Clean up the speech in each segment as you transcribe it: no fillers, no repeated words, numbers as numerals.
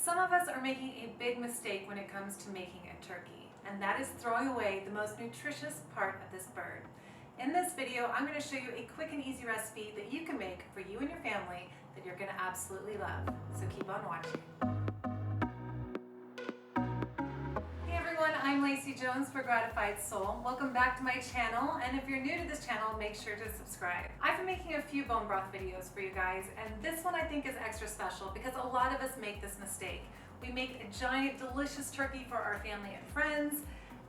Some of us are making a big mistake when it comes to making a turkey, and that is throwing away the most nutritious part of this bird. In this video, I'm going to show you a quick and easy recipe that you can make for you and your family that you're going to absolutely love. So keep on watching. Hey everyone, I'm Lacey Jones for Gratified Soul. Welcome back to my channel, and if you're new to this channel, make sure to subscribe. I've been making a few bone broth videos for you guys, and this one I think is extra special because a lot of us make this mistake. We make a giant, delicious turkey for our family and friends,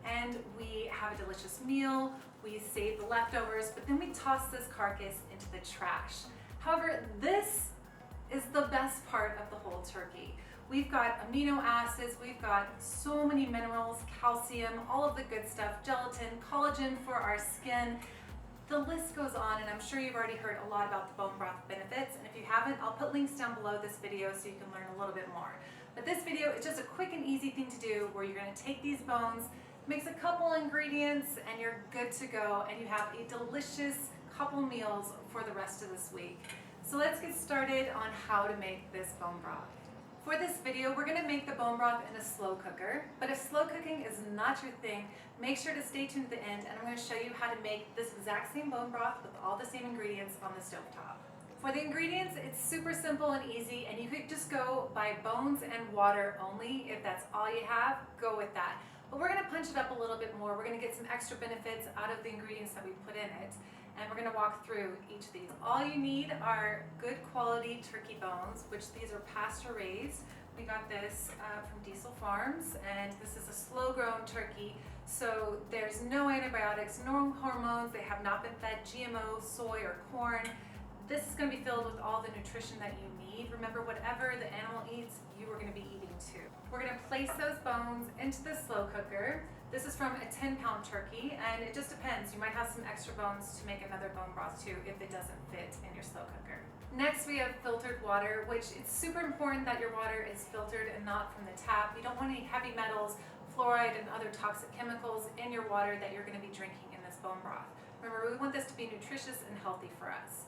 and we have a delicious meal, we save the leftovers, but then we toss this carcass into the trash. However, this is the best part of the whole turkey. We've got amino acids, we've got so many minerals, calcium, all of the good stuff, gelatin, collagen for our skin. The list goes on, and I'm sure you've already heard a lot about the bone broth benefits, and if you haven't, I'll put links down below this video so you can learn a little bit more. But this video is just a quick and easy thing to do where you're going to take these bones, mix a couple ingredients, and you're good to go, and you have a delicious couple meals for the rest of this week. So let's get started on how to make this bone broth. For this video, we're going to make the bone broth in a slow cooker, but if slow cooking is not your thing, make sure to stay tuned to the end, and I'm going to show you how to make this exact same bone broth with all the same ingredients on the stovetop. For the ingredients, it's super simple and easy, and you could just go by bones and water only. If that's all you have, go with that. But we're going to punch it up a little bit more. We're going to get some extra benefits out of the ingredients that we put in it, and we're going to walk through each of these. All you need are good quality turkey bones, which these are pasture raised. We got this from Diestel Farms, and this is a slow grown turkey, so there's no antibiotics, no hormones. They have not been fed GMO, soy, or corn. This is going to be filled with all the nutrition that you need. Remember, whatever the animal eats, you are going to be eating too. We're going to place those bones into the slow cooker. This is from a 10-pound turkey, and it just depends. You might have some extra bones to make another bone broth too if it doesn't fit in your slow cooker. Next, we have filtered water, which it's super important that your water is filtered and not from the tap. You don't want any heavy metals, fluoride, and other toxic chemicals in your water that you're going to be drinking in this bone broth. Remember, we want this to be nutritious and healthy for us.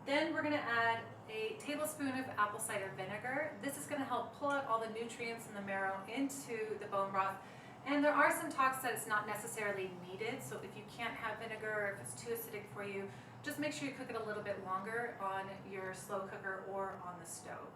Then we're going to add a tablespoon of apple cider vinegar. This is going to help pull out all the nutrients in the marrow into the bone broth. And there are some talks that it's not necessarily needed, so if you can't have vinegar or if it's too acidic for you, just make sure you cook it a little bit longer on your slow cooker or on the stove.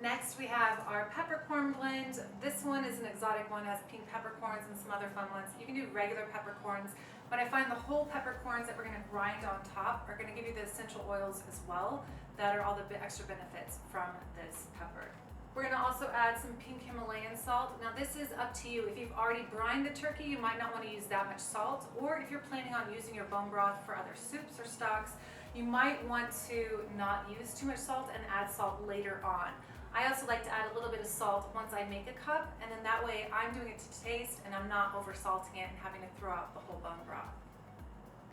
Next, we have our peppercorn blend. This one is an exotic one, it has pink peppercorns and some other fun ones. You can do regular peppercorns, but I find the whole peppercorns that we're going to grind on top are going to give you the essential oils as well that are all the extra benefits from this pepper. We're going to also add some pink Himalayan salt. Now this is up to you. If you've already brined the turkey, you might not want to use that much salt, or if you're planning on using your bone broth for other soups or stocks, you might want to not use too much salt and add salt later on. I also like to add a little bit of salt once I make a cup, and then that way I'm doing it to taste and I'm not over salting it and having to throw out the whole bone broth.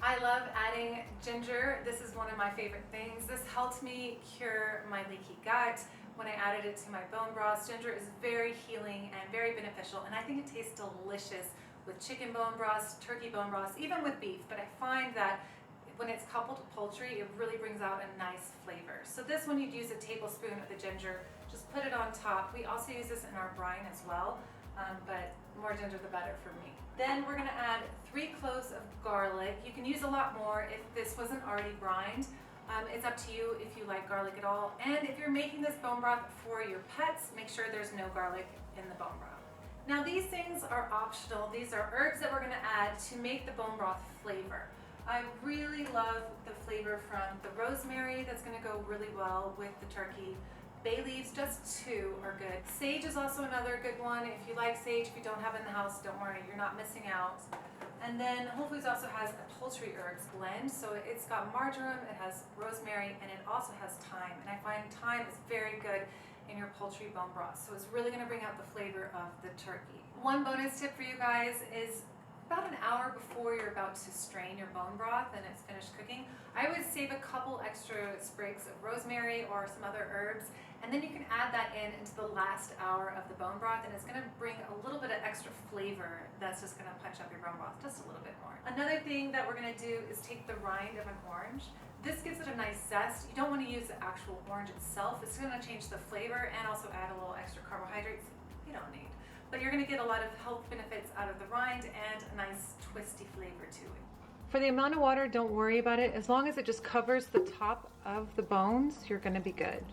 I love adding ginger. This is one of my favorite things. This helped me cure my leaky gut when I added it to my bone broth. Ginger is very healing and very beneficial, and I think it tastes delicious with chicken bone broths, turkey bone broths, even with beef, but I find that when it's coupled to poultry, it really brings out a nice flavor. So this one, you'd use a tablespoon of the ginger, just put it on top. We also use this in our brine as well, but more ginger the better for me. Then we're gonna add 3 cloves of garlic. You can use a lot more if this wasn't already brined. It's up to you if you like garlic at all. And if you're making this bone broth for your pets, make sure there's no garlic in the bone broth. Now these things are optional. These are herbs that we're gonna add to make the bone broth flavor. I really love the flavor from the rosemary. That's going to go really well with the turkey. Bay leaves, just 2 are good. Sage is also another good one. If you like sage, if you don't have it in the house, don't worry, you're not missing out. And then Whole Foods also has a poultry herbs blend. So it's got marjoram, it has rosemary, and it also has thyme. And I find thyme is very good in your poultry bone broth. So it's really going to bring out the flavor of the turkey. One bonus tip for you guys is about an hour before you're about to strain your bone broth and it's finished cooking, I would save a couple extra sprigs of rosemary or some other herbs, and then you can add that into the last hour of the bone broth, and it's going to bring a little bit of extra flavor that's just going to punch up your bone broth just a little bit more. Another thing that we're going to do is take the rind of an orange. This gives it a nice zest. You don't want to use the actual orange itself. It's going to change the flavor and also add a little extra carbohydrates you don't need. But you're gonna get a lot of health benefits out of the rind and a nice twisty flavor to it. For the amount of water, don't worry about it. As long as it just covers the top of the bones, you're gonna be good.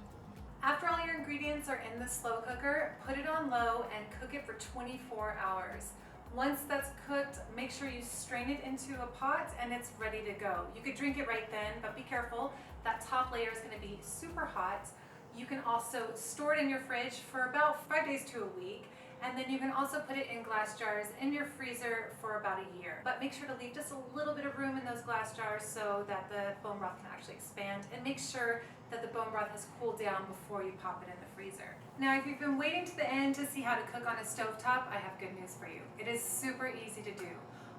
After all your ingredients are in the slow cooker, put it on low and cook it for 24 hours. Once that's cooked, make sure you strain it into a pot and it's ready to go. You could drink it right then, but be careful. That top layer is gonna be super hot. You can also store it in your fridge for about 5 days to a week. And then you can also put it in glass jars in your freezer for about a year. But make sure to leave just a little bit of room in those glass jars so that the bone broth can actually expand, and make sure that the bone broth has cooled down before you pop it in the freezer. Now, if you've been waiting to the end to see how to cook on a stovetop, I have good news for you. It is super easy to do.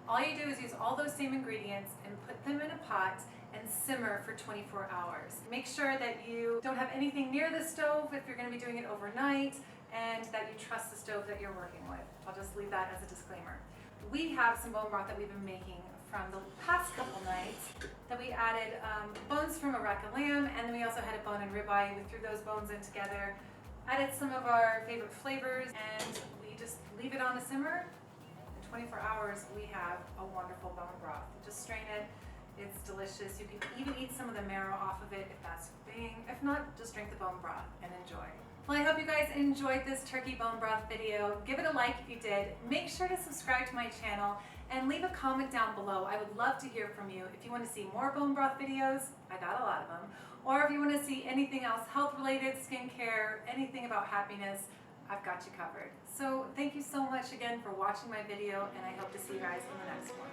All you do is use all those same ingredients and put them in a pot and simmer for 24 hours. Make sure that you don't have anything near the stove if you're going to be doing it overnight, and that you trust the stove that you're working with. I'll just leave that as a disclaimer. We have some bone broth that we've been making from the past couple nights that we added bones from a rack of lamb, and then we also had a bone and ribeye. We threw those bones in together, added some of our favorite flavors, and we just leave it on a simmer. In 24 hours, we have a wonderful bone broth. You just strain it. It's delicious. You can even eat some of the marrow off of it if that's your thing. If not, just drink the bone broth and enjoy. Well, I hope you guys enjoyed this turkey bone broth video. Give it a like if you did. Make sure to subscribe to my channel and leave a comment down below. I would love to hear from you. If you want to see more bone broth videos, I got a lot of them, or if you want to see anything else health related, skincare, anything about happiness, I've got you covered. So thank you so much again for watching my video, and I hope to see you guys in the next one.